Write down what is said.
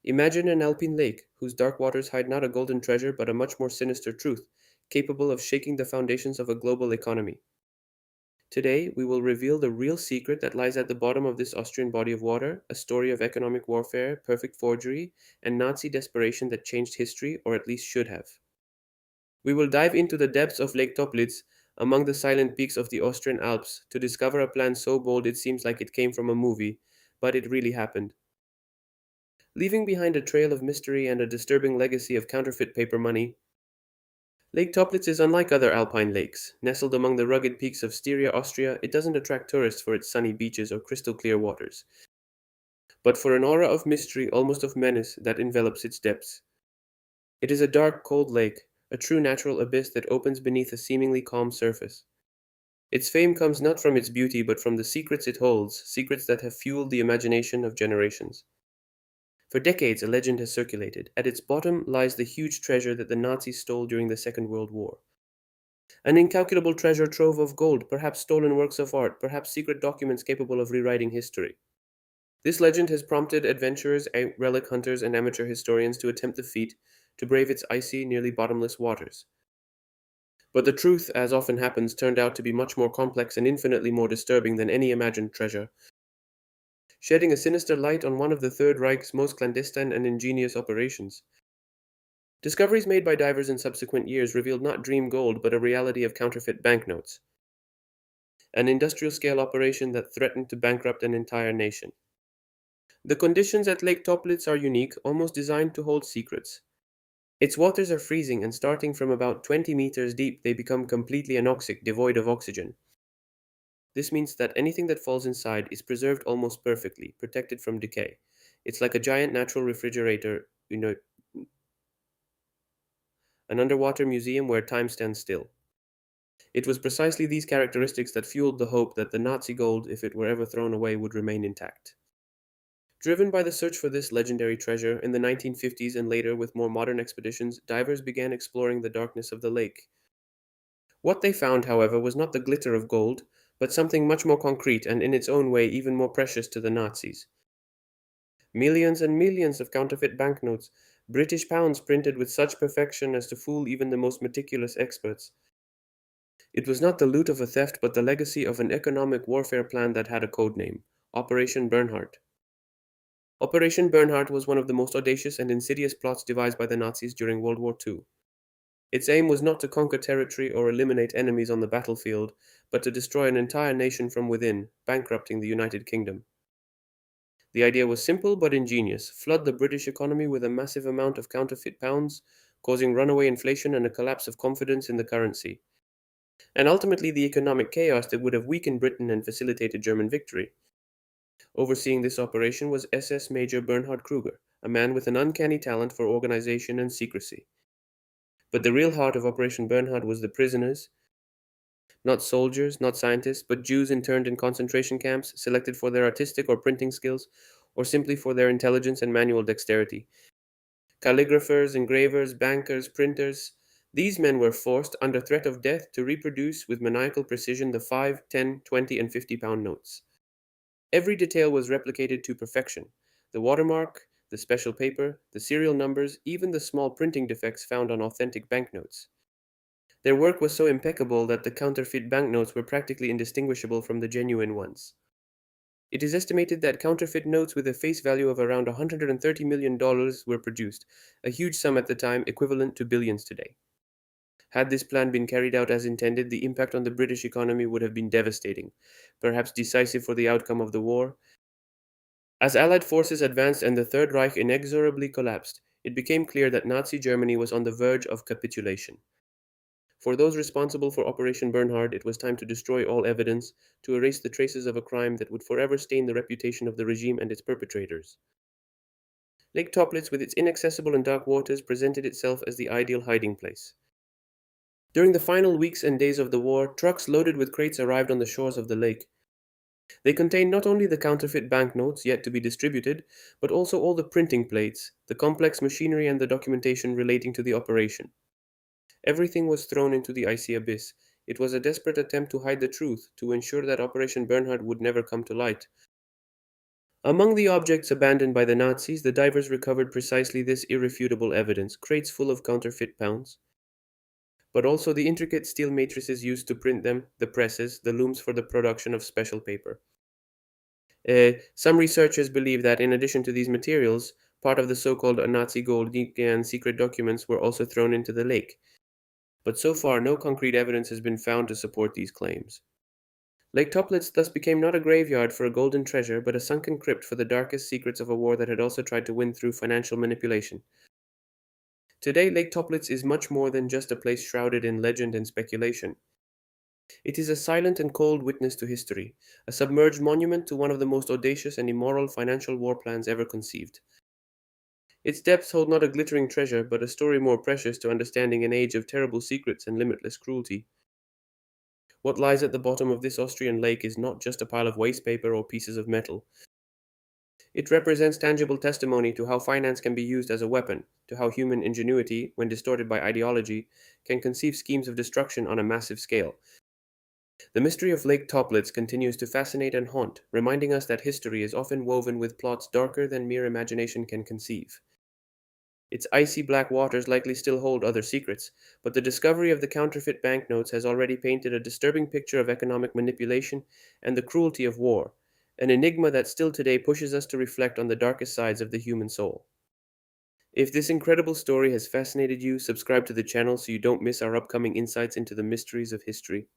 Imagine an alpine lake whose dark waters hide not a golden treasure but a much more sinister truth, capable of shaking the foundations of a global economy. Today, we will reveal the real secret that lies at the bottom of this Austrian body of water, a story of economic warfare, perfect forgery, and Nazi desperation that changed history, or at least should have. We will dive into the depths of Lake Topliz, among the silent peaks of the Austrian Alps, to discover a plan so bold it seems like it came from a movie, but it really happened. Leaving behind a trail of mystery and a disturbing legacy of counterfeit paper money, Lake Toplitz is unlike other alpine lakes. Nestled among the rugged peaks of Styria, Austria, it doesn't attract tourists for its sunny beaches or crystal clear waters, but for an aura of mystery, almost of menace, that envelops its depths. It is a dark, cold lake, a true natural abyss that opens beneath a seemingly calm surface. Its fame comes not from its beauty, but from the secrets it holds, secrets that have fueled the imagination of generations. For decades, a legend has circulated. At its bottom lies the huge treasure that the Nazis stole during the Second World War. An incalculable treasure trove of gold, perhaps stolen works of art, perhaps secret documents capable of rewriting history. This legend has prompted adventurers, relic hunters, and amateur historians to attempt the feat, to brave its icy, nearly bottomless waters. But the truth, as often happens, turned out to be much more complex and infinitely more disturbing than any imagined treasure, shedding a sinister light on one of the Third Reich's most clandestine and ingenious operations. Discoveries made by divers in subsequent years revealed not dream gold but a reality of counterfeit banknotes, an industrial scale operation that threatened to bankrupt an entire nation. The conditions at Lake Toplitz are unique, almost designed to hold secrets. Its waters are freezing, and starting from about 20 meters deep, they become completely anoxic, devoid of oxygen. This means that anything that falls inside is preserved almost perfectly, protected from decay. It's like a giant natural refrigerator, an underwater museum where time stands still. It was precisely these characteristics that fueled the hope that the Nazi gold, if it were ever thrown away, would remain intact. Driven by the search for this legendary treasure, in the 1950s and later with more modern expeditions, divers began exploring the darkness of the lake. What they found, however, was not the glitter of gold, but something much more concrete and in its own way even more precious to the Nazis. Millions and millions of counterfeit banknotes, British pounds printed with such perfection as to fool even the most meticulous experts. It was not the loot of a theft, but the legacy of an economic warfare plan that had a code name: Operation Bernhardt. Operation Bernhardt was one of the most audacious and insidious plots devised by the Nazis during World War II. Its aim was not to conquer territory or eliminate enemies on the battlefield, but to destroy an entire nation from within, bankrupting the United Kingdom. The idea was simple but ingenious: flood the British economy with a massive amount of counterfeit pounds, causing runaway inflation and a collapse of confidence in the currency, and ultimately the economic chaos that would have weakened Britain and facilitated German victory. Overseeing this operation was SS Major Bernhard Kruger, a man with an uncanny talent for organization and secrecy. But the real heart of Operation Bernhard was the prisoners, not soldiers, not scientists, but Jews interned in concentration camps, selected for their artistic or printing skills, or simply for their intelligence and manual dexterity. Calligraphers, engravers, bankers, printers. These men were forced, under threat of death, to reproduce with maniacal precision the 5, 10, 20, and 50-pound notes. Every detail was replicated to perfection: the watermark, the special paper, the serial numbers, even the small printing defects found on authentic banknotes. Their work was so impeccable that the counterfeit banknotes were practically indistinguishable from the genuine ones. It is estimated that counterfeit notes with a face value of around $130 million were produced, a huge sum at the time, equivalent to billions today. Had this plan been carried out as intended, the impact on the British economy would have been devastating, perhaps decisive for the outcome of the war. As Allied forces advanced and the Third Reich inexorably collapsed, it became clear that Nazi Germany was on the verge of capitulation. For those responsible for Operation Bernhard, it was time to destroy all evidence, to erase the traces of a crime that would forever stain the reputation of the regime and its perpetrators. Lake Toplitz, with its inaccessible and dark waters, presented itself as the ideal hiding place. During the final weeks and days of the war, trucks loaded with crates arrived on the shores of the lake. They contained not only the counterfeit banknotes yet to be distributed, but also all the printing plates, the complex machinery, and the documentation relating to the operation. Everything was thrown into the icy abyss. It was a desperate attempt to hide the truth, to ensure that Operation Bernhard would never come to light. Among the objects abandoned by the Nazis, the divers recovered precisely this irrefutable evidence, crates full of counterfeit pounds, but also the intricate steel matrices used to print them, the presses, the looms for the production of special paper. Some researchers believe that in addition to these materials, part of the so-called Nazi gold and secret documents were also thrown into the lake, but so far no concrete evidence has been found to support these claims. Lake Topliz thus became not a graveyard for a golden treasure, but a sunken crypt for the darkest secrets of a war that had also tried to win through financial manipulation. Today, Lake Topliz is much more than just a place shrouded in legend and speculation. It is a silent and cold witness to history, a submerged monument to one of the most audacious and immoral financial war plans ever conceived. Its depths hold not a glittering treasure, but a story more precious to understanding an age of terrible secrets and limitless cruelty. What lies at the bottom of this Austrian lake is not just a pile of waste paper or pieces of metal. It represents tangible testimony to how finance can be used as a weapon, to how human ingenuity, when distorted by ideology, can conceive schemes of destruction on a massive scale. The mystery of Lake Toplitz continues to fascinate and haunt, reminding us that history is often woven with plots darker than mere imagination can conceive. Its icy black waters likely still hold other secrets, but the discovery of the counterfeit banknotes has already painted a disturbing picture of economic manipulation and the cruelty of war, an enigma that still today pushes us to reflect on the darkest sides of the human soul. If this incredible story has fascinated you, subscribe to the channel so you don't miss our upcoming insights into the mysteries of history.